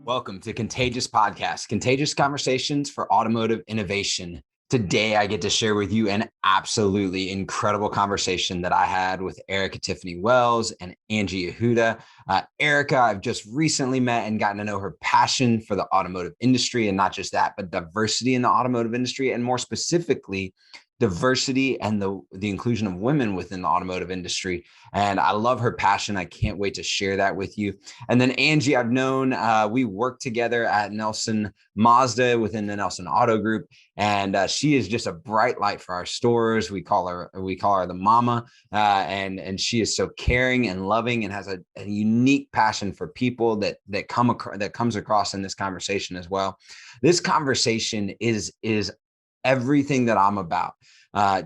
Welcome to Contagious Podcast, Contagious Conversations for Automotive Innovation. Today, I get to share with you an absolutely incredible conversation that I had with Erikka Tiffani Wells and Angie Yehudah. Erikka, I've just recently met and gotten to know her passion for the automotive industry, and not just that, but diversity in the automotive industry, and more specifically, diversity and the inclusion of women within the automotive industry. And I love her passion. I can't wait to share that with you. And then Angie, I've known, we work together at Nelson Mazda within the Nelson Auto Group. And she is just a bright light for our stores. We call her the mama. And she is so caring and loving and has a unique passion for people that comes across in this conversation as well. This conversation is everything that I'm about,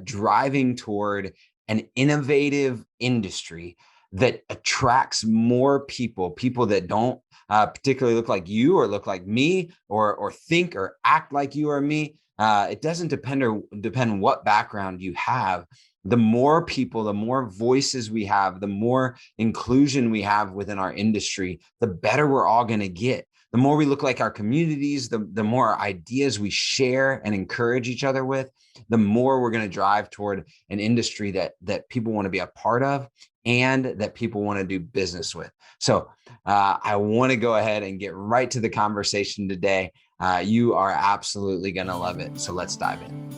driving toward an innovative industry that attracts more people that don't particularly look like you or look like me or think or act like you or me. It doesn't depend what background you have. The more people, the more voices we have, the more inclusion we have within our industry, the better we're all going to get. The more we look like our communities, the more ideas we share and encourage each other with, the more we're going to drive toward an industry that people want to be a part of and that people want to do business with. So I want to go ahead and get right to the conversation today. You are absolutely going to love it. So let's dive in.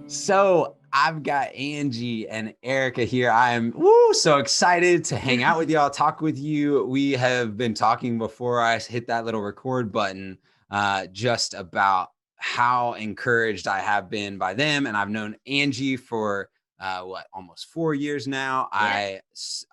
So I've got Angie and Erikka here. I am so excited to hang out with y'all, talk with you. We have been talking before I hit that little record button, just about how encouraged I have been by them. And I've known Angie for almost 4 years now. Yeah.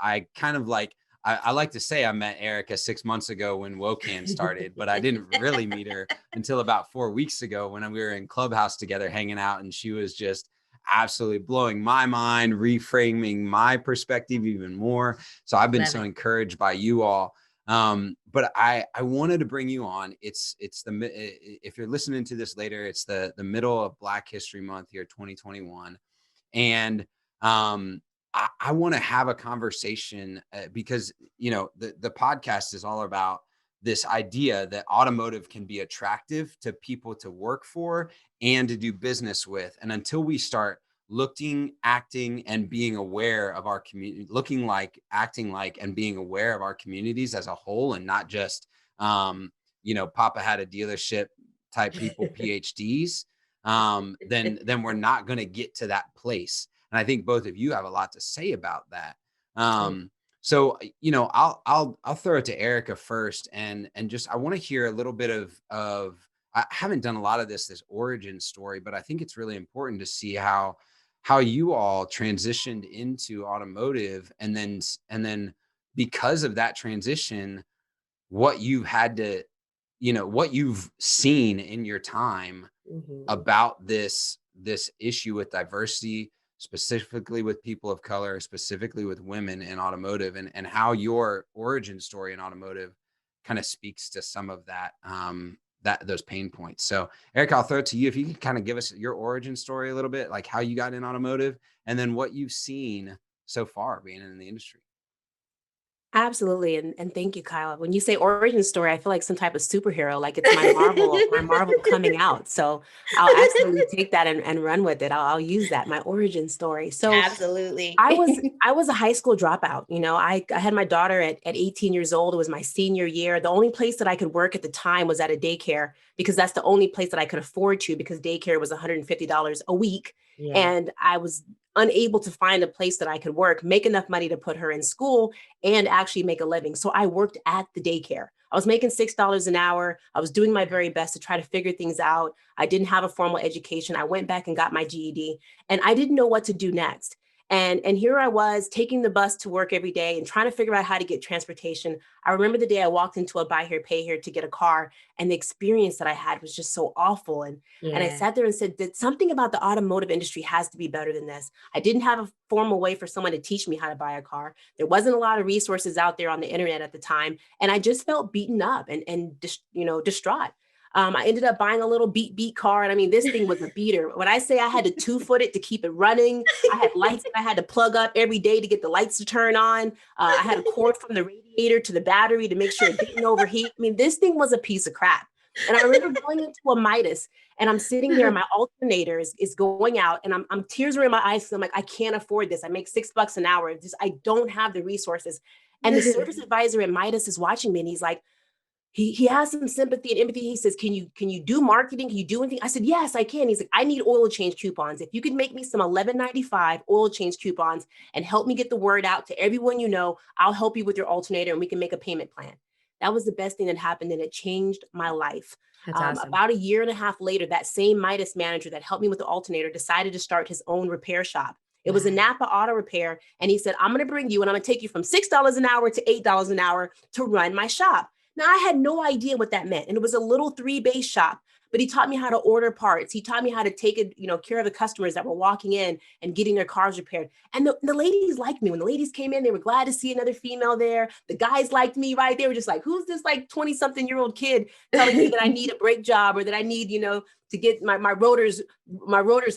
I kind of like, I like to say I met Erikka 6 months ago when WOCAN started, but I didn't really meet her until about 4 weeks ago when we were in Clubhouse together hanging out, and she was just absolutely blowing my mind, reframing my perspective even more. So I've been so encouraged by you all. But I wanted to bring you on. If you're listening to this later, it's the middle of Black History Month here, 2021. And I want to have a conversation because, the podcast is all about this idea that automotive can be attractive to people to work for and to do business with. And until we start looking, acting, and being aware of our community, looking like, acting like, and being aware of our communities as a whole, and not just, Papa had a dealership type people, PhDs, then we're not going to get to that place. And I think both of you have a lot to say about that. So, I'll throw it to Erikka first, and just I want to hear a little bit of I haven't done a lot of this origin story, but I think it's really important to see how you all transitioned into automotive, and then because of that transition, what you had to, what you've seen in your time about this issue with diversity, specifically with people of color, specifically with women in automotive, and how your origin story in automotive kind of speaks to some of that, those pain points. So Erikka, I'll throw it to you. If you can kind of give us your origin story a little bit, like how you got in automotive and then what you've seen so far being in the industry. Absolutely. And thank you, Kyle. When you say origin story, I feel like some type of superhero, like it's my Marvel coming out. So I'll absolutely take that and run with it. I'll use that, my origin story. So absolutely. I was a high school dropout. I had my daughter at 18 years old. It was my senior year. The only place that I could work at the time was at a daycare, because that's the only place that I could afford to, because daycare was $150 a week. Yeah. And I was unable to find a place that I could work, make enough money to put her in school and actually make a living. So I worked at the daycare. I was making $6 an hour. I was doing my very best to try to figure things out. I didn't have a formal education. I went back and got my GED, and I didn't know what to do next. And here I was taking the bus to work every day and trying to figure out how to get transportation. I remember the day I walked into a buy here, pay here to get a car, and the experience that I had was just so awful. And I sat there and said that something about the automotive industry has to be better than this. I didn't have a formal way for someone to teach me how to buy a car. There wasn't a lot of resources out there on the internet at the time. And I just felt beaten up and distraught. I ended up buying a little beat car. And I mean, this thing was a beater. When I say I had to 2-foot it to keep it running, I had lights that I had to plug up every day to get the lights to turn on. I had a cord from the radiator to the battery to make sure it didn't overheat. I mean, this thing was a piece of crap. And I remember going into a Midas and I'm sitting there and my alternator is going out and I'm tears are in my eyes. So I'm like, I can't afford this. I make $6 an hour. I don't have the resources. And the service advisor at Midas is watching me and he's like, he has some sympathy and empathy. He says, can you do marketing? Can you do anything? I said, yes, I can. He's like, I need oil change coupons. If you could make me some $11.95 oil change coupons and help me get the word out to everyone you know, I'll help you with your alternator and we can make a payment plan. That was the best thing that happened and it changed my life. That's awesome. About a year and a half later, that same Midas manager that helped me with the alternator decided to start his own repair shop. It was a Napa auto repair. And he said, I'm going to bring you and I'm going to take you from $6 an hour to $8 an hour to run my shop. Now, I had no idea what that meant. And it was a little 3-base shop, but he taught me how to order parts. He taught me how to take care of the customers that were walking in and getting their cars repaired. And the ladies liked me. When the ladies came in, they were glad to see another female there. The guys liked me, right? They were just like, who's this like 20-something-year-old kid telling me that I need a brake job or that I need, to get my rotors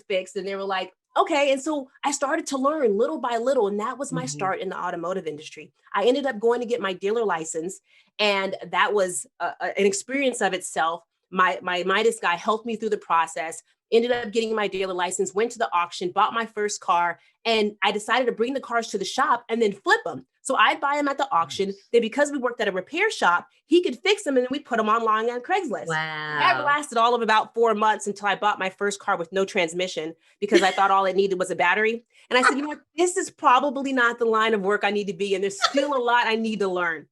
fixed. And they were like, okay. And so I started to learn little by little, and that was my start in the automotive industry. I ended up going to get my dealer license, and that was an experience of itself. My Midas guy helped me through the process, ended up getting my dealer license, went to the auction, bought my first car, and I decided to bring the cars to the shop and then flip them. So I'd buy them at the auction. Then because we worked at a repair shop, he could fix them and then we put them online on Craigslist. Wow. That lasted all of about 4 months until I bought my first car with no transmission because I thought all it needed was a battery. And I said, what? This is probably not the line of work I need to be in. There's still a lot I need to learn.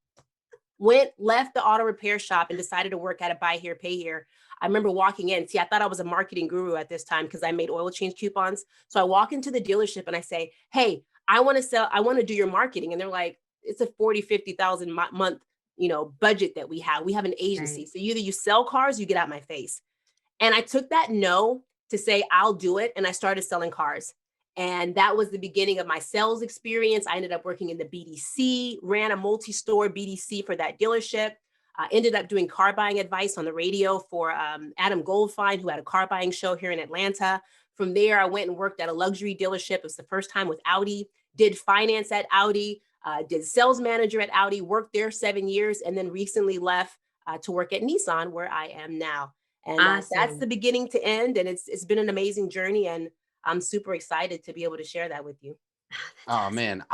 Left the auto repair shop and decided to work at a buy here, pay here. I remember walking in. See, I thought I was a marketing guru at this time because I made oil change coupons. So I walk into the dealership and I say, hey, I want to do your marketing. And they're like, it's a $40,000-$50,000 month, budget that we have. We have an agency. Right. So either you sell cars, you get out my face. And I took that no to say, I'll do it. And I started selling cars. And that was the beginning of my sales experience. I ended up working in the BDC, ran a multi-store BDC for that dealership. Ended up doing car buying advice on the radio for Adam Goldfine, who had a car buying show here in Atlanta. From there, I went and worked at a luxury dealership. It was the first time with Audi, did finance at Audi, did sales manager at Audi, worked there 7 years, and then recently left to work at Nissan, where I am now. And awesome. That's the beginning to end. And it's been an amazing journey. And I'm super excited to be able to share that with you. Oh, awesome. Man,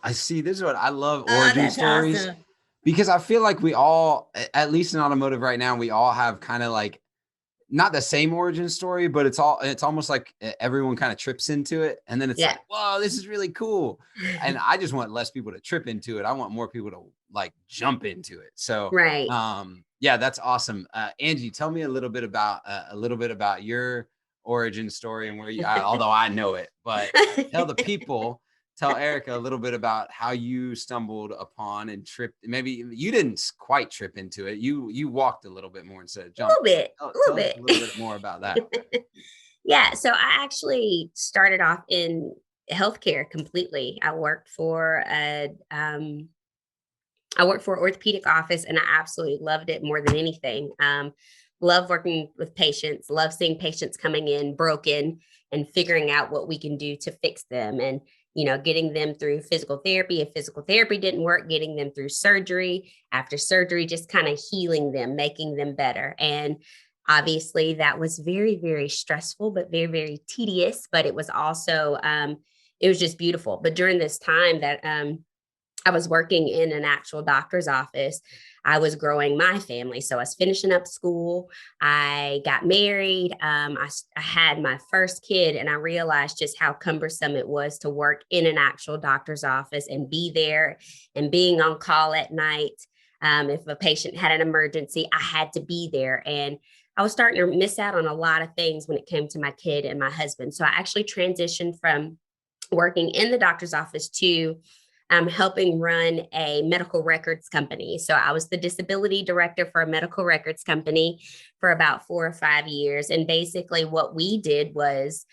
this is what I love, origin stories. Awesome. Because I feel like we all, at least in automotive right now, we all have kind of like, not the same origin story, but it's almost like everyone kind of trips into it. And then it's like, whoa, this is really cool. And I just want less people to trip into it. I want more people to like jump into it. So, right. Yeah, that's awesome. Angie, tell me a little bit about your origin story and where you, although I know it, but tell Erikka a little bit about how you stumbled upon and tripped. Maybe you didn't quite trip into it. You walked a little bit more instead of jumping. A little bit. A little bit more about that. Yeah. So I actually started off in healthcare completely. I worked for an orthopedic office and I absolutely loved it more than anything. Love working with patients, love seeing patients coming in broken and figuring out what we can do to fix them. And getting them through physical therapy. If physical therapy didn't work, getting them through surgery. After surgery, just kind of healing them, making them better. And obviously that was very, very stressful, but very, very tedious. But it was also, it was just beautiful. But during this time that I was working in an actual doctor's office, I was growing my family. So I was finishing up school. I got married. I had my first kid and I realized just how cumbersome it was to work in an actual doctor's office and be there and being on call at night. If a patient had an emergency, I had to be there. And I was starting to miss out on a lot of things when it came to my kid and my husband. So I actually transitioned from working in the doctor's office to helping run a medical records company. So I was the disability director for a medical records company for about 4 or 5 years. And basically what we did was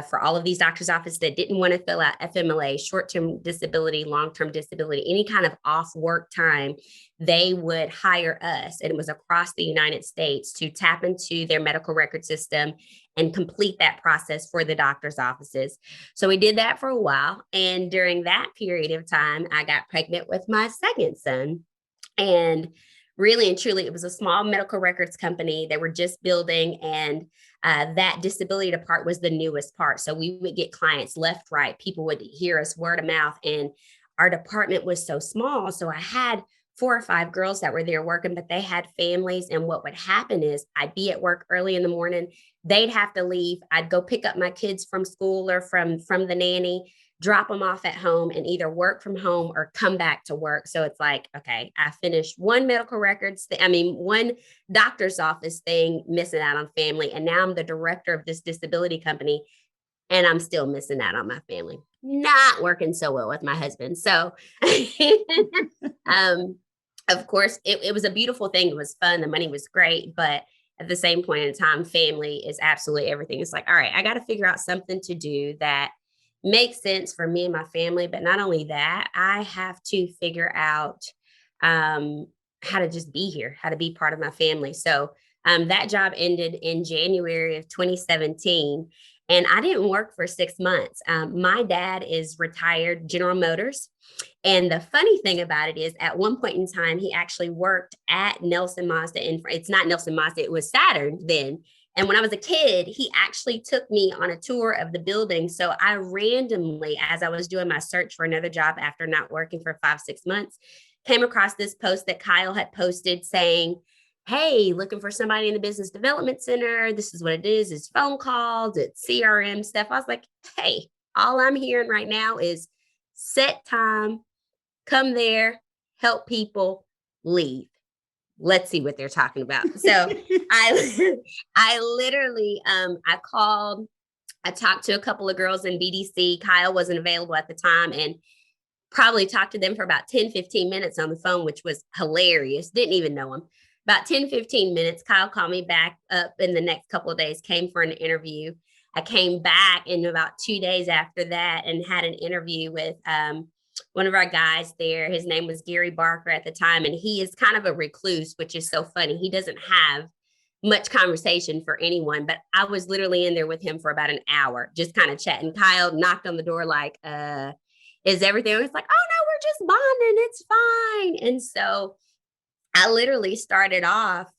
for all of these doctors' offices that didn't want to fill out FMLA, short-term disability, long-term disability, any kind of off work time, they would hire us. And it was across the United States to tap into their medical record system and complete that process for the doctor's offices. So we did that for a while. And during that period of time, I got pregnant with my second son. And really and truly, it was a small medical records company they were just building. And that disability part was the newest part. So we would get clients left, right. People would hear us word of mouth. And our department was so small. So I had 4 or 5 girls that were there working, but they had families. And what would happen is I'd be at work early in the morning. They'd have to leave. I'd go pick up my kids from school or from the nanny, drop them off at home, and either work from home or come back to work. So it's like, okay, I finished one medical records, one doctor's office thing, missing out on family. And now I'm the director of this disability company, and I'm still missing out on my family. Not working so well with my husband. So, of course, it was a beautiful thing. It was fun. The money was great. But at the same point in time, family is absolutely everything. It's like, all right, I got to figure out something to do that makes sense for me and my family. But not only that, I have to figure out how to just be here, how to be part of my family. So that job ended in January of 2017. And I didn't work for 6 months. My dad is retired General Motors. And the funny thing about it is at one point in time, he actually worked at Nelson Mazda. It's not Nelson Mazda, it was Saturn then. And when I was a kid, he actually took me on a tour of the building. So I randomly, as I was doing my search for another job after not working for 5-6 months, came across this post that Kyle had posted saying, hey, looking for somebody in the business development center. This is what it is. It's phone calls, it's CRM stuff. I was like, hey, all I'm hearing right now is set time, come there, help people, leave. Let's see what they're talking about. So I literally, I called, I talked to a couple of girls in BDC. Kyle wasn't available at the time, and probably talked to them for about 10-15 minutes on the phone, which was hilarious. Didn't even know him. About 10-15 minutes, Kyle called me back up in the next couple of days, came for an interview. I came back in about 2 days after that and had an interview with one of our guys there. His name was Gary Barker at the time, and he is kind of a recluse, which is so funny. He doesn't have much conversation for anyone, but I was literally in there with him for about an hour, just kind of chatting. Kyle knocked on the door like, is everything? It's like, oh no, we're just bonding. It's fine. And so I literally started off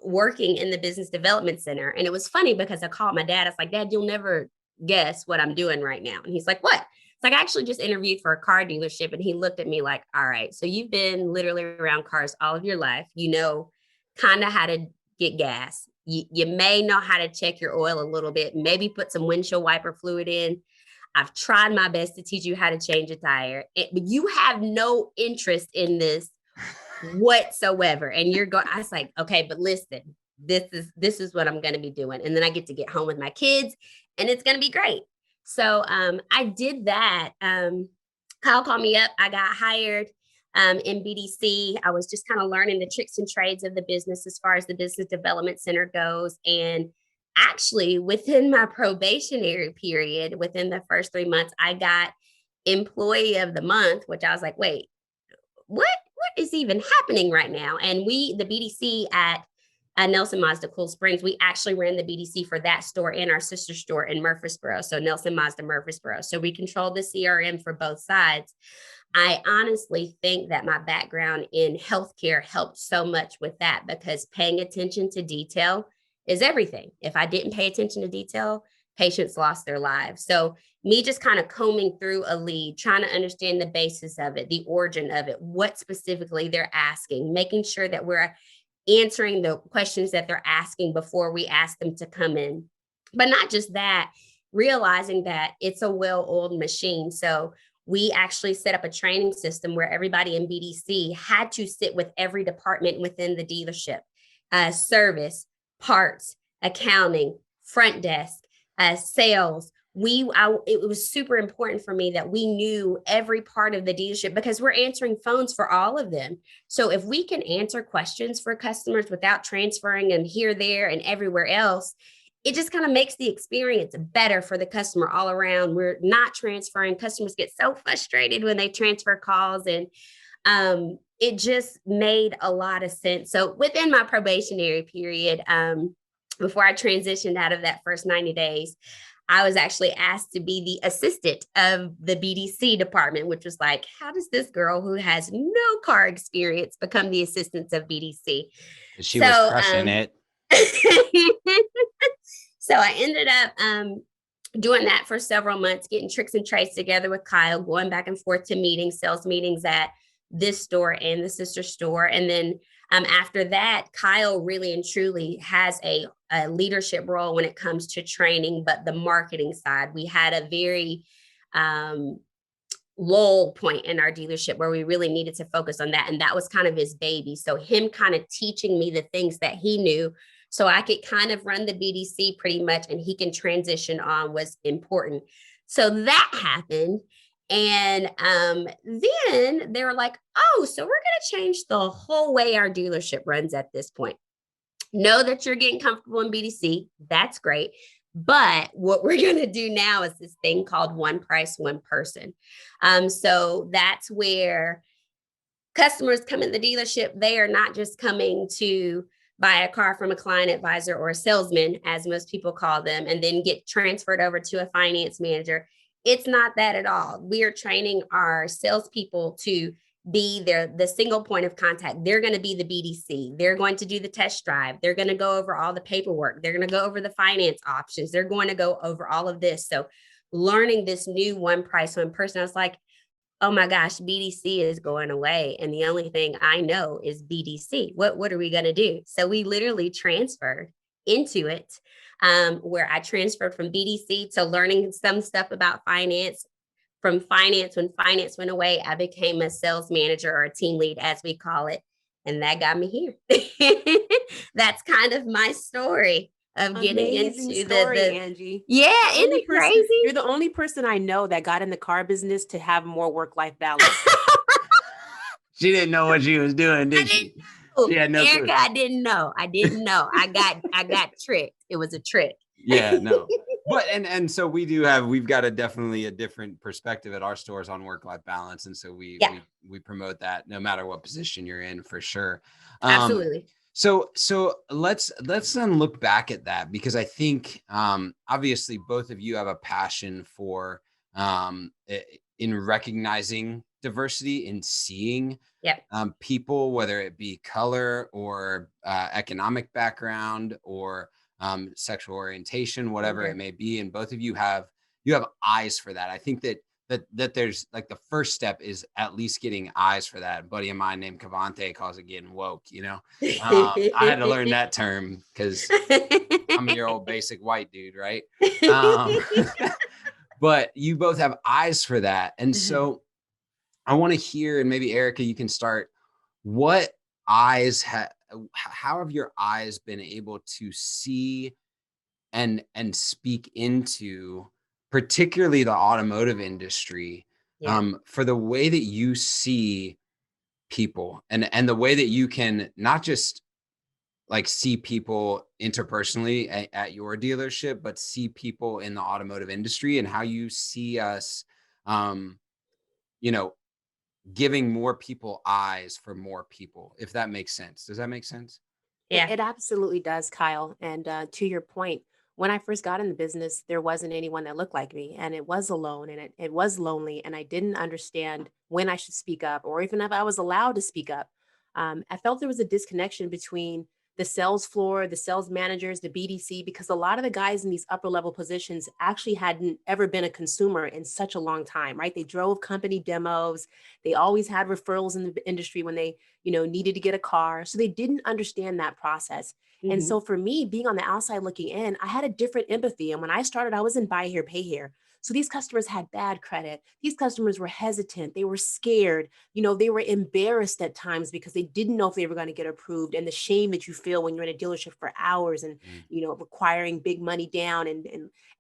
working in the business development center. And it was funny because I called my dad. I was like, Dad, you'll never guess what I'm doing right now. And he's like, what? It's like, I actually just interviewed for a car dealership. And he looked at me like, all right, so you've been literally around cars all of your life. You know kind of how to get gas. You may know how to check your oil a little bit, maybe put some windshield wiper fluid in. I've tried my best to teach you how to change a tire, but you have no interest in this whatsoever. And you're going, I was like, okay, but listen, this is what I'm going to be doing. And then I get to get home with my kids and it's going to be great. So I did that. Kyle called me up. I got hired in BDC. I was just kind of learning the tricks and trades of the business as far as the business development center goes. And actually within my probationary period, within the first 3 months, I got employee of the month, which I was like, wait, what is even happening right now? And the BDC at Nelson Mazda Cool Springs, we actually ran the BDC for that store and our sister store in Murfreesboro. So Nelson Mazda Murfreesboro. So we controlled the CRM for both sides. I honestly think that my background in healthcare helped so much with that, because paying attention to detail is everything. If I didn't pay attention to detail, patients lost their lives. So me just kind of combing through a lead, trying to understand the basis of it, the origin of it, what specifically they're asking, making sure that we're answering the questions that they're asking before we ask them to come in. But not just that, realizing that it's a well-oiled machine. So we actually set up a training system where everybody in BDC had to sit with every department within the dealership, service, parts, accounting, front desk, sales. It was super important for me that we knew every part of the dealership, because we're answering phones for all of them. So if we can answer questions for customers without transferring them here, there, and everywhere else, it just kind of makes the experience better for the customer all around. We're not transferring. Customers get so frustrated when they transfer calls, and it just made a lot of sense. So within my probationary period, before I transitioned out of that first 90 days, I was actually asked to be the assistant of the BDC department, which was like, how does this girl who has no car experience become the assistant of BDC? She was crushing it. So I ended up doing that for several months, getting tricks and traits together with Kyle, going back and forth to meetings, sales meetings at this store and the sister store. And then after that, Kyle really and truly has a leadership role when it comes to training, but the marketing side, we had a very lull point in our dealership where we really needed to focus on that. And that was kind of his baby. So him kind of teaching me the things that he knew so I could kind of run the BDC pretty much, and he can transition on was important. So that happened. And then they were like, oh, so we're going to change the whole way our dealership runs at this point. Know that you're getting comfortable in BDC. That's great. But what we're going to do now is this thing called one price, one person. So that's where customers come in the dealership. They are not just coming to buy a car from a client advisor or a salesman, as most people call them, and then get transferred over to a finance manager. It's not that at all. We are training our salespeople to be the single point of contact. They're going to be the BDC. They're going to do the test drive. They're going to go over all the paperwork. They're going to go over the finance options. They're going to go over all of this. So learning this new one price, one person, I was like, oh my gosh, BDC is going away. And the only thing I know is BDC. What are we going to do? So we literally transferred into it, where I transferred from BDC to learning some stuff about finance. From finance, when finance went away, I became a sales manager, or a team lead, as we call it. And that got me here. That's kind of my story of getting into the Angie. Yeah, isn't it crazy? You're the only person I know that got in the car business to have more work-life balance. She didn't know what she was doing, did she? She had no Erikka, clue. I didn't know. I got tricked. It was a trick. Yeah, no. But and so we've got definitely a different perspective at our stores on work-life balance. And so we promote that no matter what position you're in, for sure. Absolutely. So let's then look back at that, because I think obviously both of you have a passion for in recognizing diversity, in seeing people, whether it be color or economic background or sexual orientation, whatever it may be. And both of you have eyes for that. I think that there's like the first step is at least getting eyes for that. A buddy of mine named Cavante calls it getting woke, I had to learn that term because I'm your old basic white dude, right? But you both have eyes for that. And so I want to hear, and maybe Erikka, you can start, how have your eyes been able to see and speak into particularly the automotive industry, for the way that you see people and the way that you can not just like see people interpersonally at your dealership, but see people in the automotive industry, and how you see us, giving more people eyes for more people, if that makes sense. Does that make sense? Yeah, it absolutely does, Kyle. And to your point, when I first got in the business, there wasn't anyone that looked like me, and it was alone, and it was lonely, and I didn't understand when I should speak up, or even if I was allowed to speak up. I felt there was a disconnection between the sales floor, the sales managers, the BDC, because a lot of the guys in these upper level positions actually hadn't ever been a consumer in such a long time, right? They drove company demos. They always had referrals in the industry when they, needed to get a car. So they didn't understand that process. And so for me, being on the outside looking in, I had a different empathy. And when I started, I was in buy here, pay here. So these customers had bad credit. These customers were hesitant. They were scared. They were embarrassed at times because they didn't know if they were going to get approved, and the shame that you feel when you're in a dealership for hours and, requiring big money down.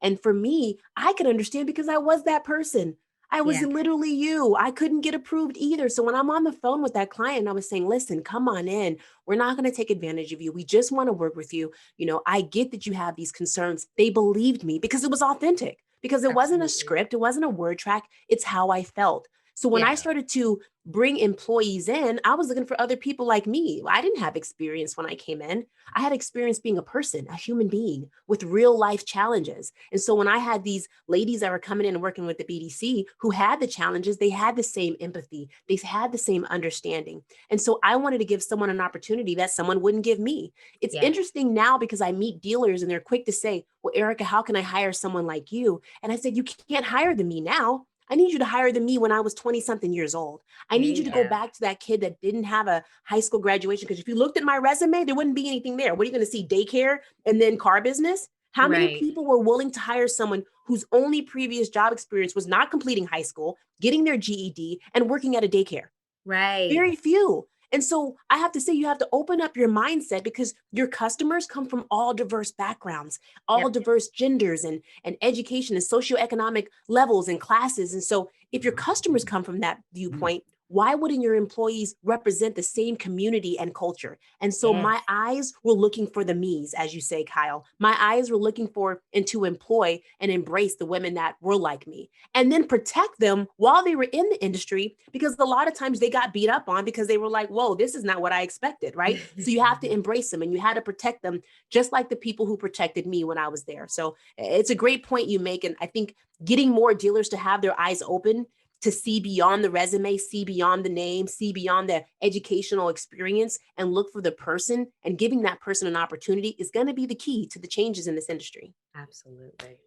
And for me, I could understand because I was that person. I was Yeah. literally you. I couldn't get approved either. So when I'm on the phone with that client, I was saying, listen, come on in. We're not going to take advantage of you. We just want to work with you. You know, I get that you have these concerns. They believed me because it was authentic, because it wasn't a Absolutely. script. It wasn't a word track. It's how I felt. So when Yeah. I started to bring employees in, I was looking for other people like me. I didn't have experience when I came in. I had experience being a person, a human being with real life challenges. And so when I had these ladies that were coming in and working with the BDC who had the challenges, they had the same empathy, they had the same understanding. And so I wanted to give someone an opportunity that someone wouldn't give me. It's Yeah. interesting now because I meet dealers and they're quick to say, well, Erikka, how can I hire someone like you? And I said, you can't hire the me now. I need you to hire the me when I was 20 something years old. I There need you you to go go. back to that kid that didn't have a high school graduation. Because if you looked at my resume, there wouldn't be anything there. What are you going to see? Daycare and then car business? How many Right. people were willing to hire someone whose only previous job experience was not completing high school, getting their GED, and working at a daycare? Right. Very few. And so I have to say, you have to open up your mindset because your customers come from all diverse backgrounds, all Yep. diverse genders and education and socioeconomic levels and classes. And so if your customers come from that viewpoint, why wouldn't your employees represent the same community and culture? And so my Yes. eyes were looking for the me's, as you say, Kyle. My eyes were looking for and to employ and embrace the women that were like me, and then protect them while they were in the industry, because a lot of times they got beat up on because they were like, whoa, this is not what I expected, right? So you have to embrace them and you had to protect them just like the people who protected me when I was there. So it's a great point you make. And I think getting more dealers to have their eyes open to see beyond the resume, see beyond the name, see beyond the educational experience, and look for the person, and giving that person an opportunity is going to be the key to the changes in this industry. Absolutely.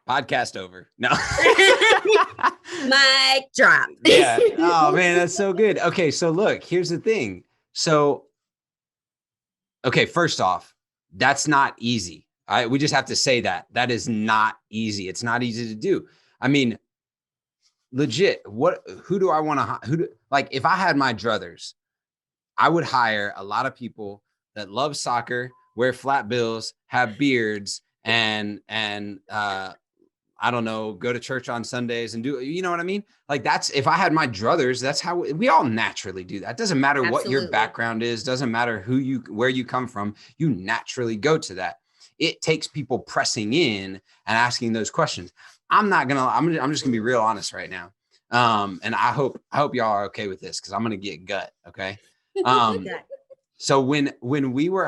Podcast over. No. Mic drop. Yeah. Oh man, that's so good. Okay, so look, here's the thing. So, okay, first off, that's not easy. We just have to say that is not easy. It's not easy to do. I mean, legit. Who do I want to? Like, if I had my druthers, I would hire a lot of people that love soccer, wear flat bills, have beards, and I don't know, go to church on Sundays and do, you know what I mean? Like, that's, if I had my druthers, that's how we all naturally do that. Doesn't matter what your Absolutely. background is, doesn't matter where you come from, you naturally go to that. It takes people pressing in and asking those questions. I'm just gonna be real honest right now. And I hope y'all are okay with this, because I'm gonna get gut. Okay. So when we were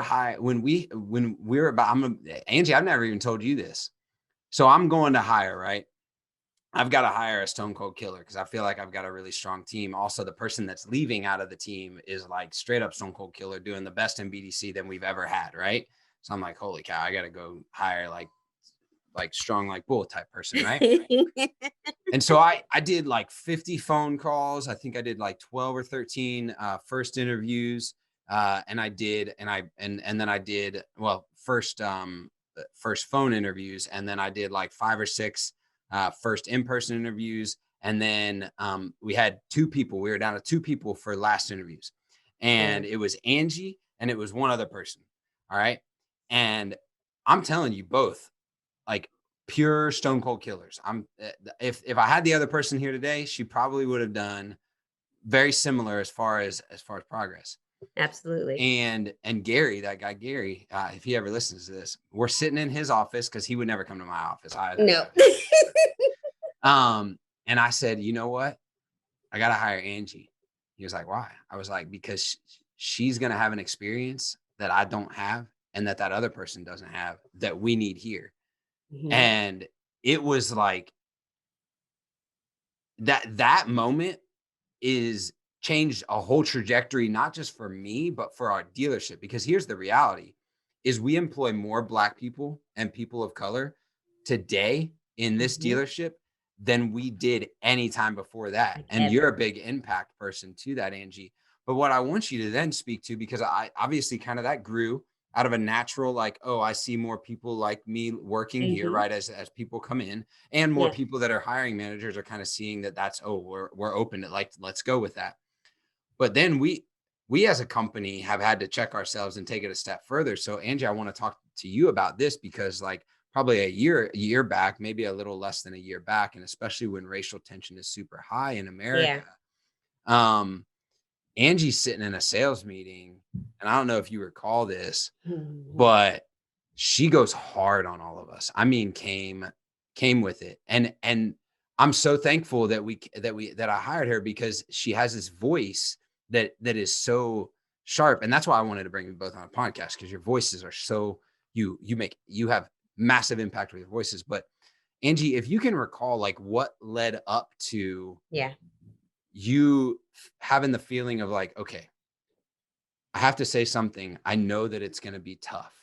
about, Angie, I've never even told you this. So I'm going to hire, right? I've got to hire a stone cold killer because I feel like I've got a really strong team. Also, the person that's leaving out of the team is like straight up stone cold killer, doing the best in BDC than we've ever had, right? So I'm like, holy cow, I got to go hire like strong like bull type person, right? And so I did like 50 phone calls. I think I did like 12 or 13 first interviews. And I did, and then I did, well, first phone interviews. And then I did like 5 or 6 first in-person interviews. And then we had 2 people. We were down to 2 people for last interviews. And it was Angie and it was one other person. All right. And I'm telling you, both like pure stone cold killers. If I had the other person here today, she probably would have done very similar as far as progress. Absolutely. And Gary, that guy Gary, if he ever listens to this, we're sitting in his office because he would never come to my office. No. And I said, you know what? I got to hire Angie. He was like, why? I was like, because she's going to have an experience that I don't have and that other person doesn't have that we need here. Mm-hmm. And it was like that moment is changed a whole trajectory, not just for me, but for our dealership. Because here's the reality is we employ more Black people and people of color today in this dealership than we did any time before that. And you're a big impact person to that, Angie. But what I want you to then speak to, because I obviously kind of that grew out of a natural, like, oh, I see more people like me working here, right? As people come in, and more people that are hiring managers are kind of seeing that's, oh, we're open to, like, let's go with that. But then we as a company have had to check ourselves and take it a step further. So Angie, I want to talk to you about this, because like probably a year back, maybe a little less than a year back. And especially when racial tension is super high in America. Angie's sitting in a sales meeting, and I don't know if you recall this, but she goes hard on all of us. I mean, came with it. And I'm so thankful that I hired her, because she has this voice that is so sharp. And that's why I wanted to bring you both on a podcast, because your voices are so, you have massive impact with your voices. But Angie, if you can recall, like, what led up to you having the feeling of like, okay, I have to say something. I know that it's going to be tough.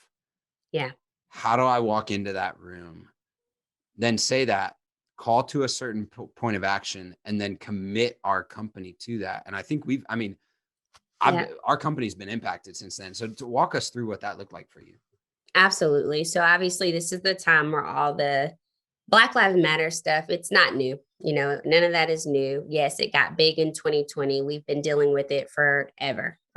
Yeah. How do I walk into that room, then say that, call to a certain point of action, and then commit our company to that? And I think our company's been impacted since then. So to walk us through what that looked like for you. Absolutely. So obviously this is the time where all the Black Lives Matter stuff, it's not new. None of that is new. Yes, it got big in 2020. We've been dealing with it for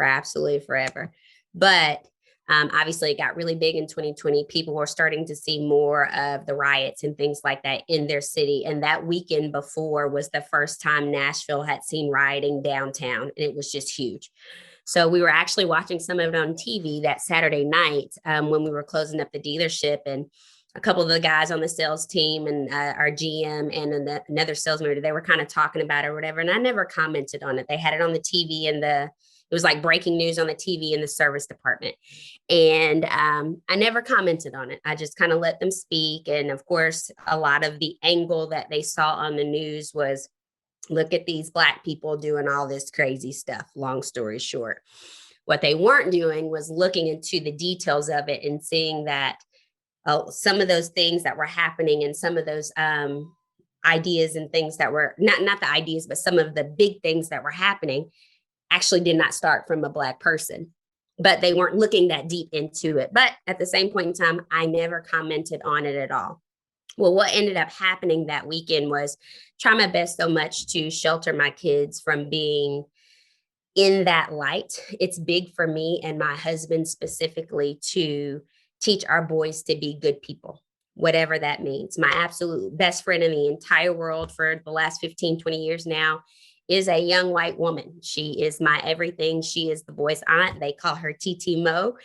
absolutely forever. But obviously it got really big in 2020. People were starting to see more of the riots and things like that in their city. And that weekend before was the first time Nashville had seen rioting downtown. And it was just huge. So we were actually watching some of it on TV that Saturday night when we were closing up the dealership, and a couple of the guys on the sales team and our GM and another sales manager, they were kind of talking about it or whatever. And I never commented on it. They had it on the TV, and it was like breaking news on the TV in the service department. And I never commented on it. I just kind of let them speak. And of course, a lot of the angle that they saw on the news was, look at these Black people doing all this crazy stuff. Long story short, what they weren't doing was looking into the details of it and seeing that some of those things that were happening, and some of those ideas and things that were not the ideas, but some of the big things that were happening actually did not start from a Black person, but they weren't looking that deep into it. But at the same point in time, I never commented on it at all. Well, what ended up happening that weekend was try my best so much to shelter my kids from being in that light. It's big for me and my husband specifically to teach our boys to be good people, whatever that means. My absolute best friend in the entire world for the last 15, 20 years now is a young white woman. She is my everything. She is the boys' aunt. They call her TT Mo.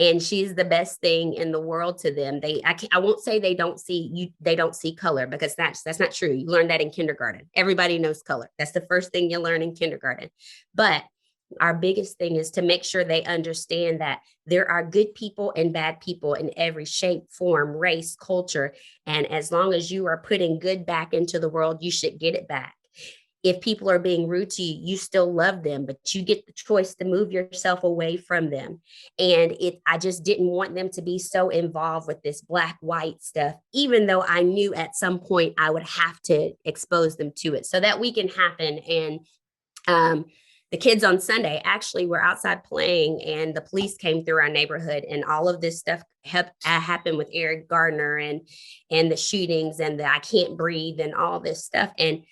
And she's the best thing in the world to them. I won't say they don't see color, because that's not true. You learn that in kindergarten. Everybody knows color. That's the first thing you learn in kindergarten. But our biggest thing is to make sure they understand that there are good people and bad people in every shape, form, race, culture. And as long as you are putting good back into the world, you should get it back. If people are being rude to you, you still love them, but you get the choice to move yourself away from them. And I just didn't want them to be so involved with this Black, white stuff, even though I knew at some point I would have to expose them to it. So that weekend happened. And the kids on Sunday actually were outside playing, and the police came through our neighborhood, and all of this stuff happened with Eric Gardner and the shootings and the I can't breathe and all this stuff. And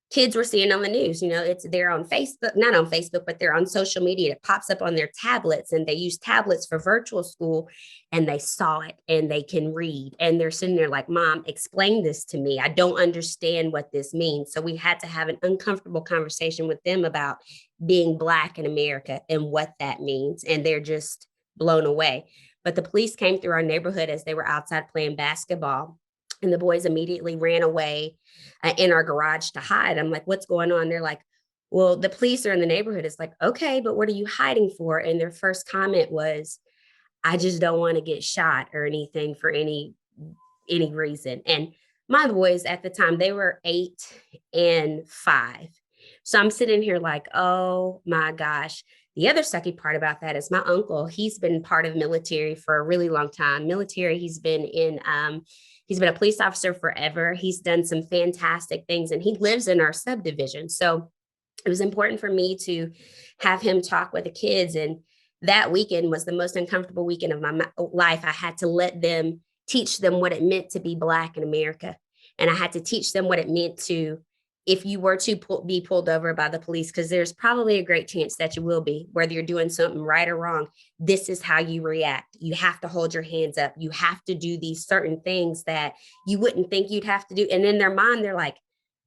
kids were seeing on the news, they're on Facebook, not on Facebook, but they're on social media. It pops up on their tablets, and they use tablets for virtual school, and they saw it and they can read. And they're sitting there like, Mom, explain this to me. I don't understand what this means. So we had to have an uncomfortable conversation with them about being Black in America and what that means. And they're just blown away. But the police came through our neighborhood as they were outside playing basketball. And the boys immediately ran away in our garage to hide. I'm like, what's going on? They're like, well, the police are in the neighborhood. It's like, okay, but what are you hiding for? And their first comment was, I just don't want to get shot or anything for any reason. And my boys at the time, they were 8 and 5. So I'm sitting here like, oh my gosh. The other sucky part about that is my uncle, he's been part of military for a really long time. Military, he's been a police officer forever. He's done some fantastic things, and he lives in our subdivision. So it was important for me to have him talk with the kids. And that weekend was the most uncomfortable weekend of my life. I had to teach them what it meant to be Black in America. And I had to teach them what it meant to if you were to be pulled over by the police, because there's probably a great chance that you will be, whether you're doing something right or wrong, this is how you react. You have to hold your hands up. You have to do these certain things that you wouldn't think you'd have to do. And in their mind, they're like,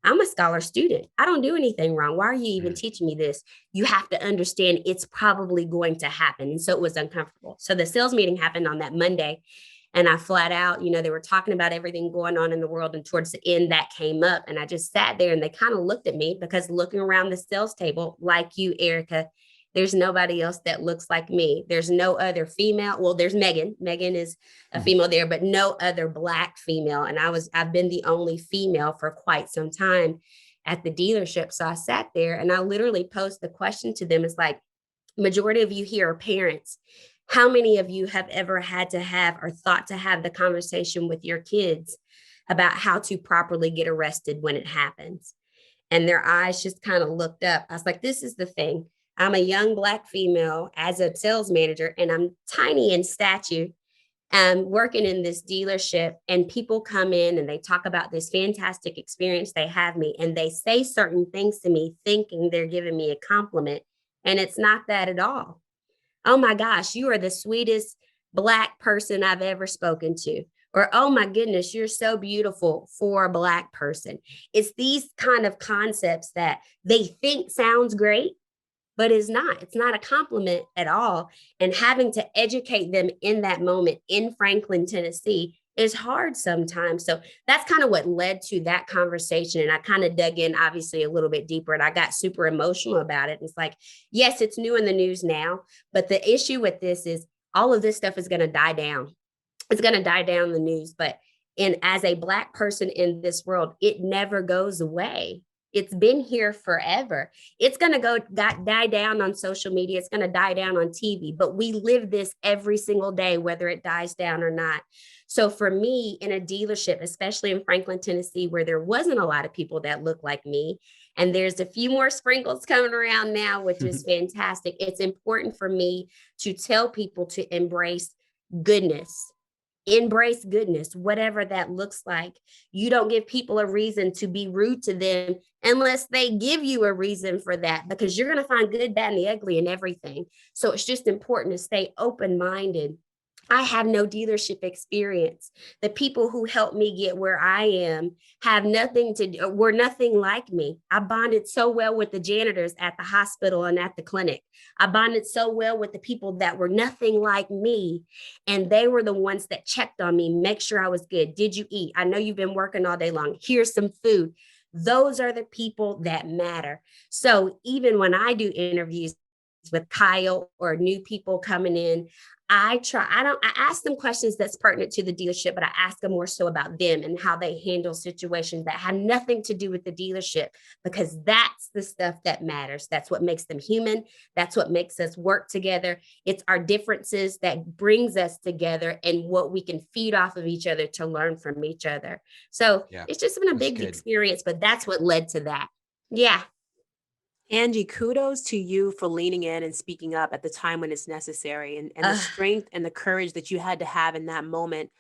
I'm a scholar student. I don't do anything wrong. Why are you even teaching me this? You have to understand it's probably going to happen. And so it was uncomfortable. So the sales meeting happened on that Monday. And I flat out, they were talking about everything going on in the world. And towards the end, that came up. And I just sat there and they kind of looked at me, because looking around the sales table, like you, Erikka, there's nobody else that looks like me. There's no other female. Well, there's Megan. Megan is a female there, but no other Black female. And I've been the only female for quite some time at the dealership. So I sat there and I literally posed the question to them. It's like, majority of you here are parents. How many of you have ever had to have or thought to have the conversation with your kids about how to properly get arrested when it happens? And their eyes just kind of looked up. I was like, this is the thing. I'm a young Black female as a sales manager, and I'm tiny in stature. I'm working in this dealership, and people come in and they talk about this fantastic experience they have me, and they say certain things to me thinking they're giving me a compliment. And it's not that at all. Oh my gosh, you are the sweetest Black person I've ever spoken to. Or, oh my goodness, you're so beautiful for a Black person. It's these kind of concepts that they think sounds great, but is not. It's not a compliment at all. And having to educate them in that moment in Franklin, Tennessee is hard sometimes. So that's kind of what led to that conversation. And I kind of dug in, obviously, a little bit deeper, and I got super emotional about it. It's like, yes, it's new in the news now, but the issue with this is all of this stuff is going to die down. It's going to die down in the news. But as a Black person in this world, it never goes away. It's been here forever. It's going to die down on social media. It's going to die down on TV, but we live this every single day, whether it dies down or not. So for me, in a dealership, especially in Franklin, Tennessee, where there wasn't a lot of people that look like me, and there's a few more sprinkles coming around now, which is fantastic. It's important for me to tell people to embrace goodness. Embrace goodness, whatever that looks like. You don't give people a reason to be rude to them unless they give you a reason for that, because you're going to find good, bad, and the ugly in everything. So it's just important to stay open-minded. I have no dealership experience. The people who helped me get where I am were nothing like me. I bonded so well with the janitors at the hospital and at the clinic. I bonded so well with the people that were nothing like me. And they were the ones that checked on me, make sure I was good. Did you eat? I know you've been working all day long. Here's some food. Those are the people that matter. So even when I do interviews with Kyle or new people coming in, I ask them questions that's pertinent to the dealership, but I ask them more so about them and how they handle situations that have nothing to do with the dealership, because that's the stuff that matters. That's what makes them human. That's what makes us work together. It's our differences that brings us together and what we can feed off of each other to learn from each other. So it's just been a big experience, but that's what led to that. Yeah. Angie, kudos to you for leaning in and speaking up at the time when it's necessary, and the strength and the courage that you had to have in that moment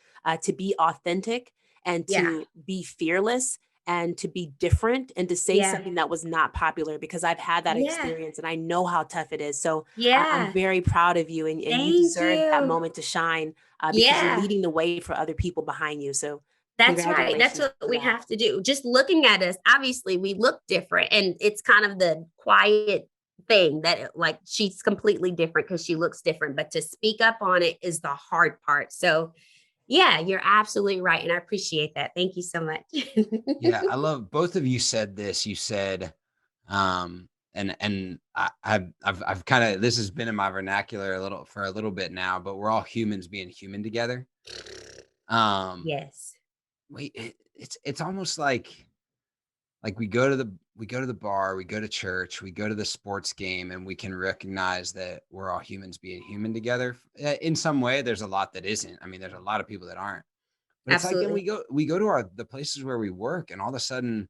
to be authentic and to be fearless and to be different and to say something that was not popular, because I've had that experience and I know how tough it is. So I'm very proud of you, and you deserve that moment to shine because you're leading the way for other people behind you. So that's right. That's what we have to do. Just looking at us, obviously we look different, and it's kind of the quiet thing that, like, she's completely different because she looks different, but to speak up on it is the hard part. So yeah, you're absolutely right. And I appreciate that. Thank you so much. Yeah. I love both of you said this. You said, and I've kind of, this has been in my vernacular for a little bit now, but we're all humans being human together. Yes. It's almost like we go to the bar, we go to church, we go to the sports game, and we can recognize that we're all humans being human together. In some way, there's a lot that isn't. I mean, there's a lot of people that aren't. But it's Absolutely. like then we go to the places where we work, and all of a sudden,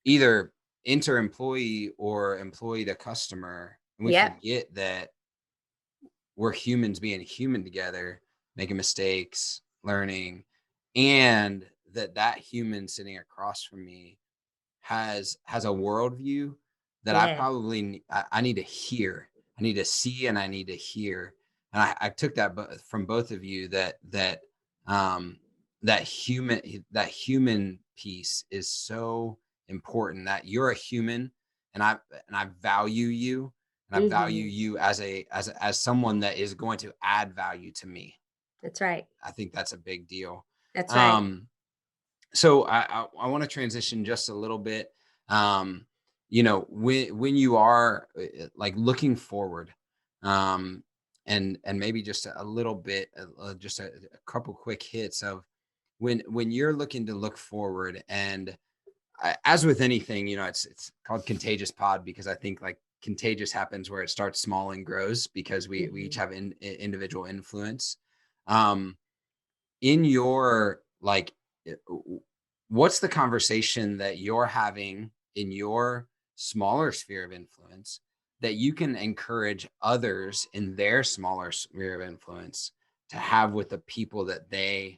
either inter-employee or employee to customer, and we forget that we're humans being human together, making mistakes, learning, and that human sitting across from me has a worldview that I need to hear. I need to see and I need to hear. And I took that from both of you that human piece is so important, that you're a human and I value you, and I value you as someone that is going to add value to me. That's right. I think that's a big deal. That's right. So I want to transition just a little bit. You know, when you are like looking forward, and maybe just a little bit, just a couple quick hits of when you're looking to look forward. And as with anything, you know, it's called Contagious Pod because I think like contagious happens where it starts small and grows because we each have individual influence. In your, like, what's the conversation that you're having in your smaller sphere of influence that you can encourage others in their smaller sphere of influence to have with the people that they're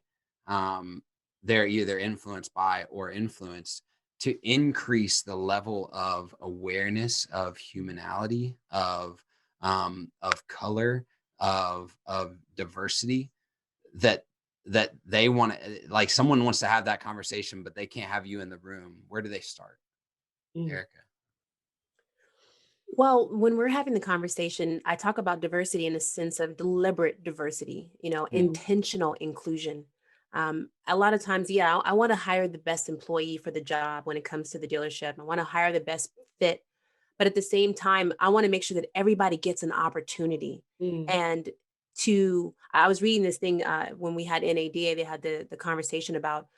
either influenced by or influenced, to increase the level of awareness of humanality, of color, of diversity, that they want to, like, someone wants to have that conversation, but they can't have you in the room. Where do they start? Erikka? Well, when we're having the conversation, I talk about diversity in a sense of deliberate diversity, you know, intentional inclusion. A lot of times, I want to hire the best employee for the job when it comes to the dealership. I want to hire the best fit. But at the same time, I want to make sure that everybody gets an opportunity. And I was reading this thing when we had NADA, they had the conversation about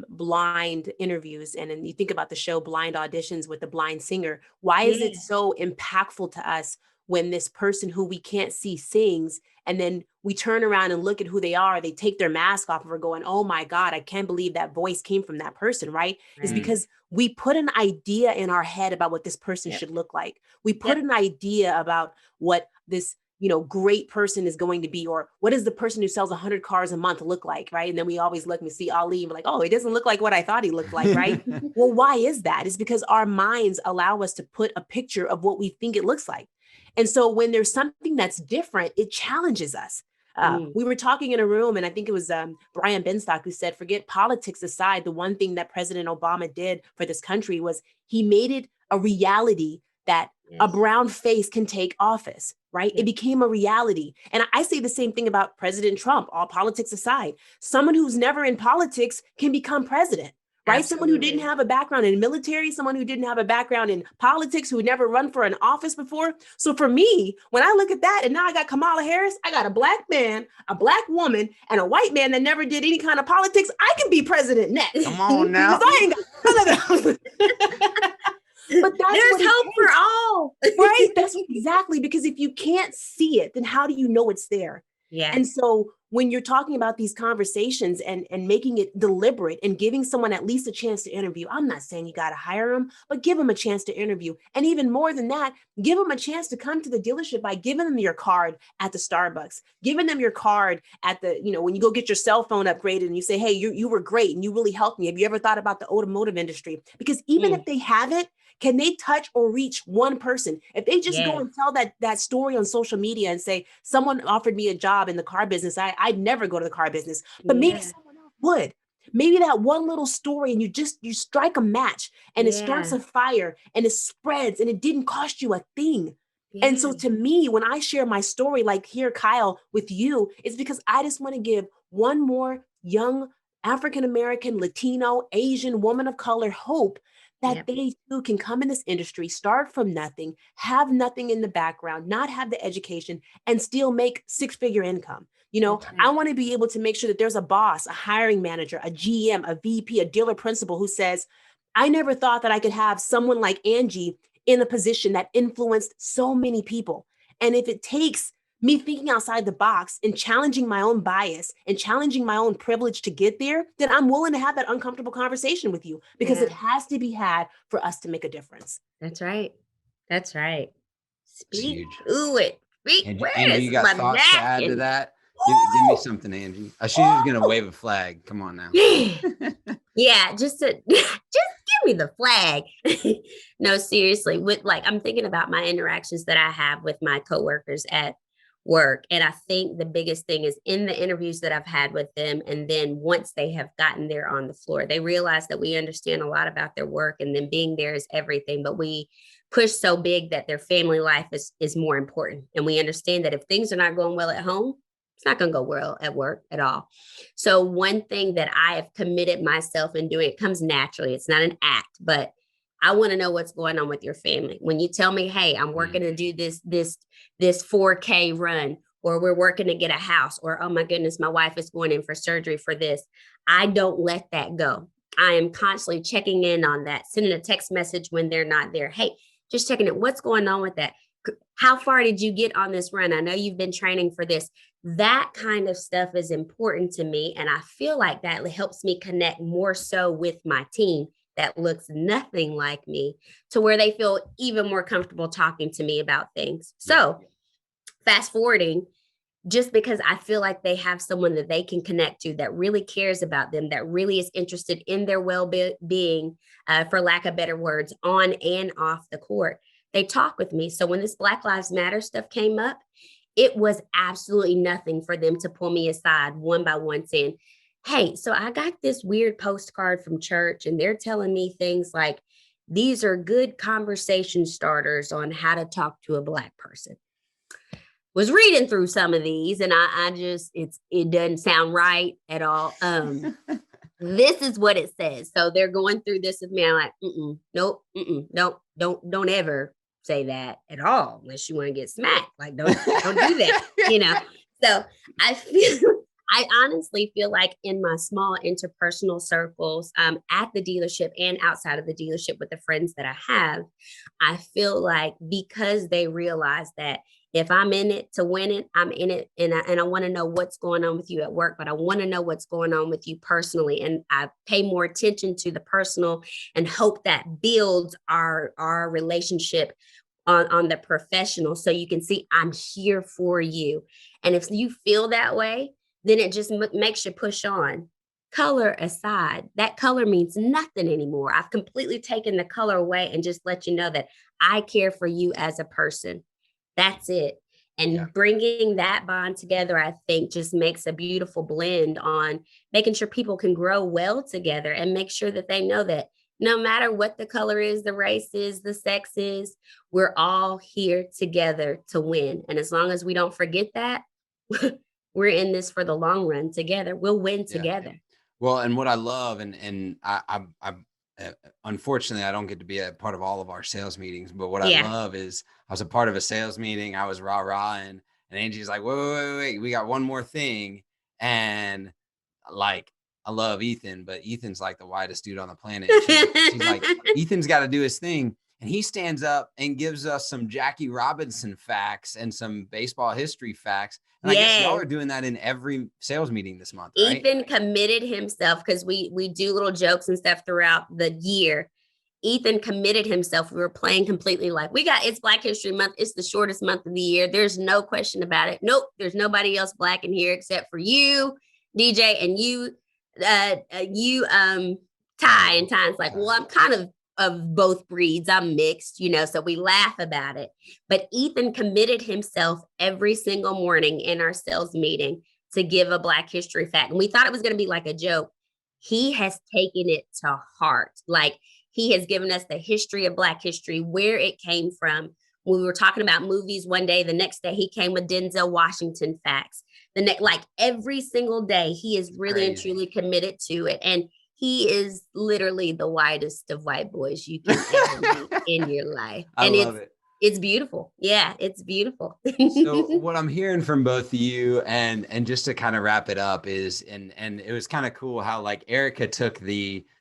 blind interviews. And then you think about the show Blind Auditions with the blind singer. Why is it so impactful to us when this person who we can't see sings, and then we turn around and look at who they are, they take their mask off and we're going, oh my God, I can't believe that voice came from that person, right? It's because we put an idea in our head about what this person should look like. We put an idea about what this, you know, great person is going to be, or what does the person who sells 100 cars a month look like, right? And then we always look and see Ali and be like, oh, he doesn't look like what I thought he looked like, right? Well, why is that? It's because our minds allow us to put a picture of what we think it looks like. And so when there's something that's different, it challenges us. We were talking in a room, and I think it was Brian Benstock who said, forget politics aside, the one thing that President Obama did for this country was he made it a reality that a brown face can take office, right? It became a reality. And I say the same thing about President Trump, all politics aside. Someone who's never in politics can become president, right? Absolutely. Someone who didn't have a background in military, someone who didn't have a background in politics, who had never run for an office before. So for me, when I look at that, and now I got Kamala Harris, I got a black man, a black woman, and a white man that never did any kind of politics, I can be president next. Come on now. I ain't got none of those. But there's hope for all. Right? That's exactly, because if you can't see it, then how do you know it's there? Yeah. And so when you're talking about these conversations and making it deliberate and giving someone at least a chance to interview, I'm not saying you got to hire them, but give them a chance to interview. And even more than that, give them a chance to come to the dealership by giving them your card at the Starbucks, giving them your card at the, you know, when you go get your cell phone upgraded and you say, hey, you were great and you really helped me. Have you ever thought about the automotive industry? Because even if they haven't, can they touch or reach one person? If they just go and tell that story on social media and say, someone offered me a job in the car business, I'd never go to the car business, but maybe someone else would. Maybe that one little story, and you strike a match and it starts a fire and it spreads and it didn't cost you a thing. And so to me, when I share my story, like here, Kyle, with you, it's because I just want to give one more young African-American, Latino, Asian woman of color hope that they too can come in this industry, start from nothing, have nothing in the background, not have the education, and still make six-figure income. You know, I want to be able to make sure that there's a boss, a hiring manager, a GM, a VP, a dealer principal who says, I never thought that I could have someone like Angie in a position that influenced so many people. And if it takes me thinking outside the box and challenging my own bias and challenging my own privilege to get there, then I'm willing to have that uncomfortable conversation with you, because it has to be had for us to make a difference. That's right. That's right. Speak to it. Speak. Angie, you got thoughts to add to that? Give me something, Angie. She's just going to wave a flag. Come on now. Yeah, just give me the flag. No, seriously. With like, I'm thinking about my interactions that I have with my coworkers at work. And I think the biggest thing is in the interviews that I've had with them. And then once they have gotten there on the floor, they realize that we understand a lot about their work, and then being there is everything. But we push so big that their family life is more important. And we understand that if things are not going well at home, it's not going to go well at work at all. So one thing that I have committed myself in doing, it comes naturally. It's not an act, but I want to know what's going on with your family. When you tell me, hey, I'm working to do this 4K run, or we're working to get a house, or, oh my goodness, my wife is going in for surgery for this, I don't let that go. I am constantly checking in on that, sending a text message when they're not there. Hey, just checking it. What's going on with that? How far did you get on this run? I know you've been training for this. That kind of stuff is important to me. And I feel like that helps me connect more so with my team that looks nothing like me, to where they feel even more comfortable talking to me about things. So fast forwarding, just because I feel like they have someone that they can connect to that really cares about them, that really is interested in their well-being, for lack of better words, on and off the court. They talk with me. So when this Black Lives Matter stuff came up, it was absolutely nothing for them to pull me aside one by one saying, hey, so I got this weird postcard from church, and they're telling me things like, these are good conversation starters on how to talk to a Black person. Was reading through some of these, and I just, it doesn't sound right at all. This is what it says. So they're going through this with me. I'm like, nope, don't ever say that at all, unless you want to get smacked. Like, don't do that, So I honestly feel like in my small interpersonal circles, at the dealership and outside of the dealership with the friends that I have, I feel like because they realize that if I'm in it to win it, I'm in it. And I want to know what's going on with you at work, but I want to know what's going on with you personally. And I pay more attention to the personal and hope that builds our relationship on the professional. So you can see I'm here for you. And if you feel that way, then it just makes you push on. Color aside, that color means nothing anymore. I've completely taken the color away and just let you know that I care for you as a person. That's it. And bringing that bond together, I think, just makes a beautiful blend on making sure people can grow well together, and make sure that they know that no matter what the color is, the race is, the sex is, we're all here together to win. And as long as we don't forget that, we're in this for the long run together. We'll win together. Well, and what I love, and I unfortunately, I don't get to be a part of all of our sales meetings, but what I love is I was a part of a sales meeting. I was rah-rah, and Angie's like, wait, we got one more thing. And like, I love Ethan, but Ethan's like the whitest dude on the planet. She's like, Ethan's got to do his thing. And he stands up and gives us some Jackie Robinson facts and some baseball history facts. And I guess y'all are doing that in every sales meeting this month, right? Ethan committed himself, because we do little jokes and stuff throughout the year. Ethan committed himself. We were playing completely like, it's Black History Month. It's the shortest month of the year. There's no question about it. Nope. There's nobody else Black in here except for you, DJ, and you, Ty. And Ty's like, well, I'm kind of both breeds. I'm mixed, so we laugh about it. But Ethan committed himself every single morning in our sales meeting to give a Black history fact. And we thought it was going to be like a joke. He has taken it to heart. Like, he has given us the history of Black history, where it came from. When we were talking about movies one day, the next day he came with Denzel Washington facts. Like every single day, he is really and truly committed to it. And he is literally the whitest of white boys you can ever meet in your life. I love it. It's beautiful. Yeah, it's beautiful. So what I'm hearing from both of you, and just to kind of wrap it up, is, and it was kind of cool how like Erikka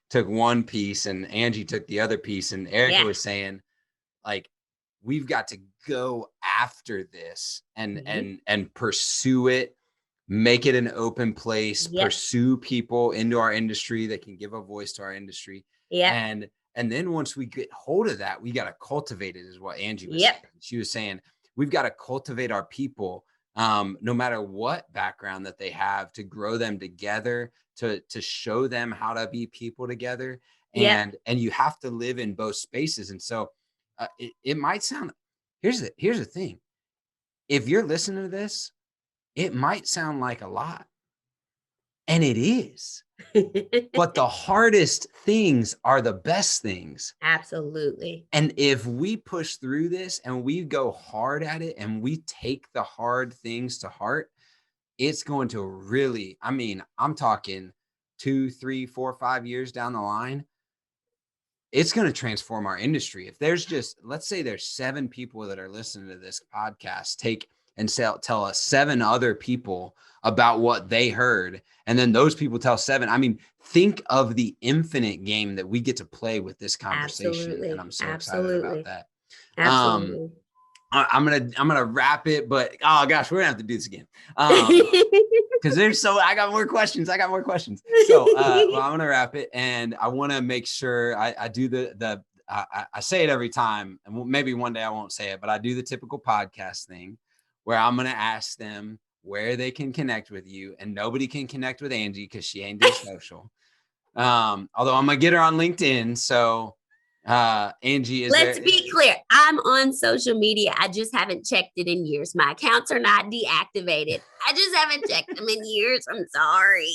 took one piece and Angie took the other piece, and Erikka was saying, like, we've got to go after this and pursue it. Make it an open place, pursue people into our industry that can give a voice to our industry. And then once we get hold of that, we got to cultivate it, is what Angie was saying. She was saying, we've got to cultivate our people, no matter what background that they have, to grow them together, to show them how to be people together. and you have to live in both spaces. And so it might sound, here's the thing. If you're listening to this, it might sound like a lot, and it is. But the hardest things are the best things. Absolutely. And if we push through this and we go hard at it and we take the hard things to heart, it's going to really, I mean, I'm talking 2, 3, 4, 5 years down the line, it's going to transform our industry. If there's just, let's say there's 7 people that are listening to this podcast, take and tell us 7 other people about what they heard. And then those people tell 7. I mean, think of the infinite game that we get to play with this conversation. Absolutely. And I'm so excited about that. Absolutely. I'm gonna wrap it, but oh gosh, we're gonna have to do this again. Because I got more questions. So well, I'm gonna wrap it, and I want to make sure I do I say it every time, and maybe one day I won't say it, but I do the typical podcast thing where I'm gonna ask them where they can connect with you, and nobody can connect with Angie because she ain't do social. Although I'm gonna get her on LinkedIn, so Angie, let's be clear. I'm on social media. I just haven't checked it in years. My accounts are not deactivated. I just haven't checked them in years. I'm sorry.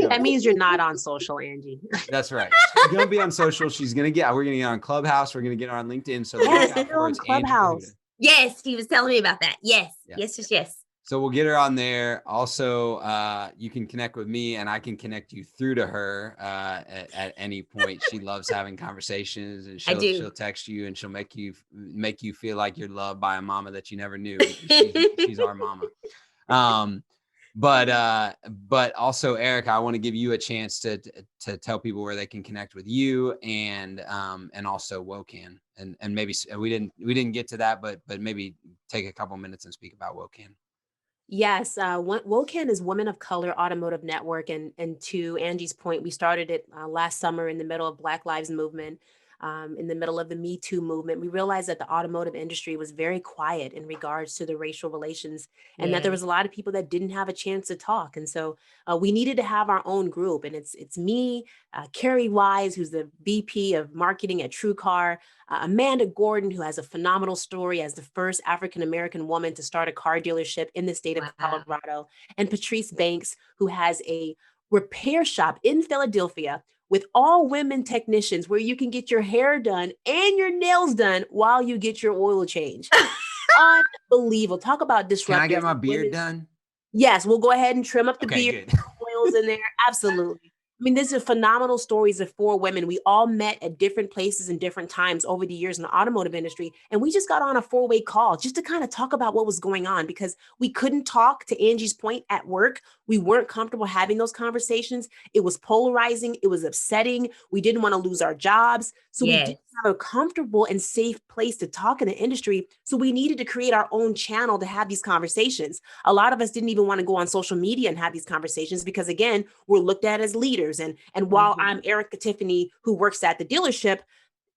That means you're not on social, Angie. That's right. She's gonna be on social. We're gonna get on Clubhouse. We're gonna get her on LinkedIn. So yes, on Clubhouse. Yes, he was telling me about that. Yes. So we'll get her on there. Also, you can connect with me, and I can connect you through to her at any point. She loves having conversations, and she'll text you, and she'll make you feel like you're loved by a mama that you never knew. She's our mama. But also, Erikka, I want to give you a chance to tell people where they can connect with you, and also WOCAN, and maybe we didn't get to that, but maybe take a couple minutes and speak about WOCAN. Yes, WOCAN is Women of Color Automotive Network, and to Angie's point, we started it last summer in the middle of Black Lives Movement, in the middle of the Me Too movement. We realized that the automotive industry was very quiet in regards to the racial relations, and that there was a lot of people that didn't have a chance to talk. And so we needed to have our own group, and it's me, Carrie Wise, who's the VP of marketing at TrueCar, Amanda Gordon, who has a phenomenal story as the first African-American woman to start a car dealership in the state of Colorado, and Patrice Banks, who has a repair shop in Philadelphia with all women technicians where you can get your hair done and your nails done while you get your oil change. Unbelievable. Talk about disruptive. Can I get my beard done? Yes, we'll go ahead and trim up the beard. Oils in there. Absolutely. I mean, these are phenomenal stories of 4 women. We all met at different places and different times over the years in the automotive industry. And we just got on a 4-way call just to kind of talk about what was going on, because we couldn't talk, to Angie's point, at work. We weren't comfortable having those conversations. It was polarizing. It was upsetting. We didn't want to lose our jobs. So we didn't have a comfortable and safe place to talk in the industry. So we needed to create our own channel to have these conversations. A lot of us didn't even want to go on social media and have these conversations because, again, we're looked at as leaders. And while I'm Erikka Tiffani, who works at the dealership,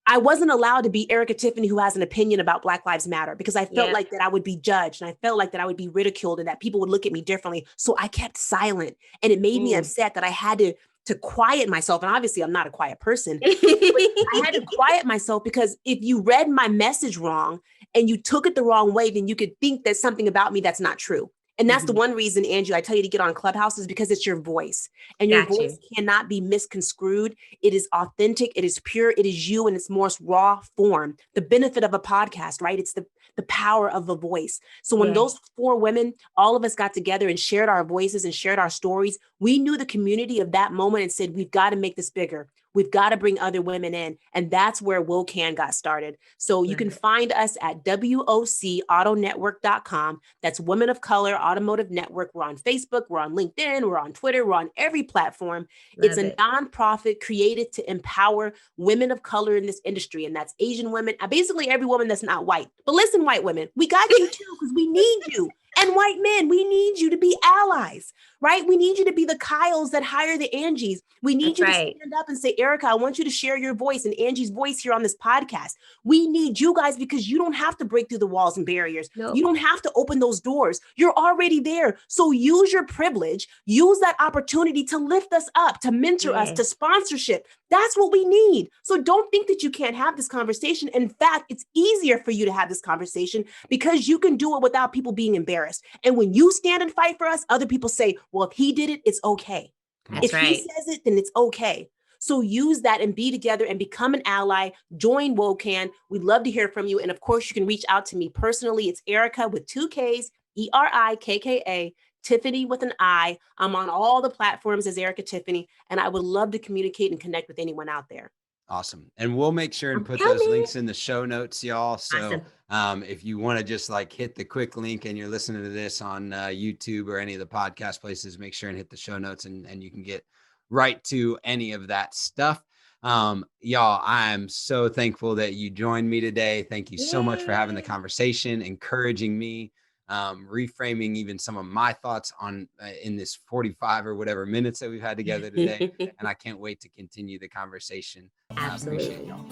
I wasn't allowed to be Erikka Tiffani, who has an opinion about Black Lives Matter, because I felt like that I would be judged, and I felt like that I would be ridiculed, and that people would look at me differently. So I kept silent, and it made me upset that I had to quiet myself. And obviously I'm not a quiet person. I had to quiet myself, because if you read my message wrong and you took it the wrong way, then you could think there's something about me that's not true. And that's the one reason, Angie, I tell you to get on Clubhouse, is because it's your voice, and your voice cannot be misconstrued. It is authentic. It is pure. It is you in its most raw form. The benefit of a podcast, right? It's the power of the voice. So when those 4 women, all of us got together and shared our voices and shared our stories, we knew the community of that moment and said, we've got to make this bigger. We've got to bring other women in. And that's where WOCAN got started. So you can find us at WOCAutonetwork.com. That's Women of Color Automotive Network. We're on Facebook. We're on LinkedIn. We're on Twitter. We're on every platform. It's a nonprofit created to empower women of color in this industry. And that's Asian women, basically every woman that's not white. But listen, white women, we got you too, because we need you. And white men, we need you to be allies, right? We need you to be the Kyles that hire the Angies. We need you to stand up and say, Erikka, I want you to share your voice and Angie's voice here on this podcast. We need you guys because you don't have to break through the walls and barriers. Nope. You don't have to open those doors. You're already there. So use your privilege, use that opportunity to lift us up, to mentor us, to sponsorship. That's what we need. So don't think that you can't have this conversation. In fact, it's easier for you to have this conversation because you can do it without people being embarrassed. And when you stand and fight for us, other people say, well, if he did it, it's okay. If he says it, then it's okay. So use that and be together and become an ally. Join WOCAN. We'd love to hear from you. And of course, you can reach out to me personally. It's Erikka with 2 Ks, Erikka, Tiffani with an I. I'm on all the platforms as Erikka Tiffani, and I would love to communicate and connect with anyone out there. Awesome. And we'll make sure and put those links in the show notes, y'all. So if you want to just like hit the quick link and you're listening to this on YouTube or any of the podcast places, make sure and hit the show notes and you can get right to any of that stuff. Y'all, I'm so thankful that you joined me today. Thank you so much for having the conversation, encouraging me, reframing even some of my thoughts on in this 45 or whatever minutes that we've had together today. And I can't wait to continue the conversation. Absolutely. Appreciate y'all.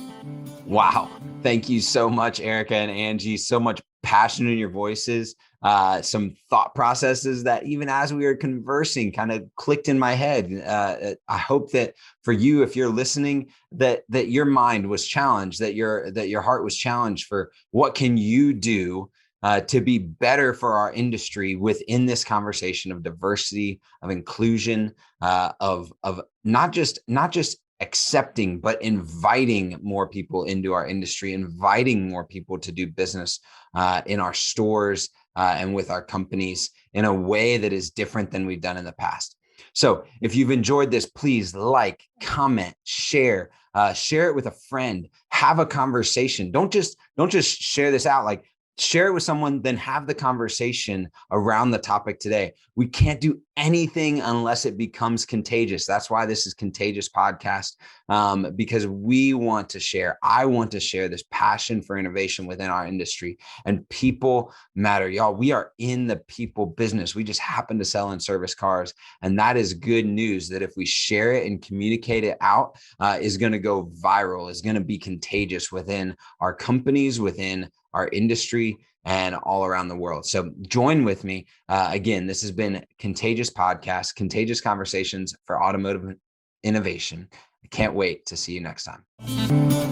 Wow. Thank you so much, Erikka and Angie. So much passion in your voices, some thought processes that even as we were conversing kind of clicked in my head. I hope that for you, if you're listening, that your mind was challenged, that your heart was challenged for what can you do to be better for our industry within this conversation of diversity, of inclusion, of not just accepting, but inviting more people into our industry, inviting more people to do business in our stores and with our companies in a way that is different than we've done in the past. So if you've enjoyed this, please like, comment, share it with a friend, have a conversation. Don't just share this out, like share it with someone, then have the conversation around the topic today. We can't do anything unless it becomes contagious. That's why this is Contagious Podcast, because we want to share. I want to share this passion for innovation within our industry, and people matter. Y'all, we are in the people business. We just happen to sell and service cars. And that is good news that if we share it and communicate it out, is going to go viral, is going to be contagious within our companies, within our industry, and all around the world. So join with me. Again, this has been Contagious Podcast, Contagious Conversations for Automotive Innovation. I can't wait to see you next time.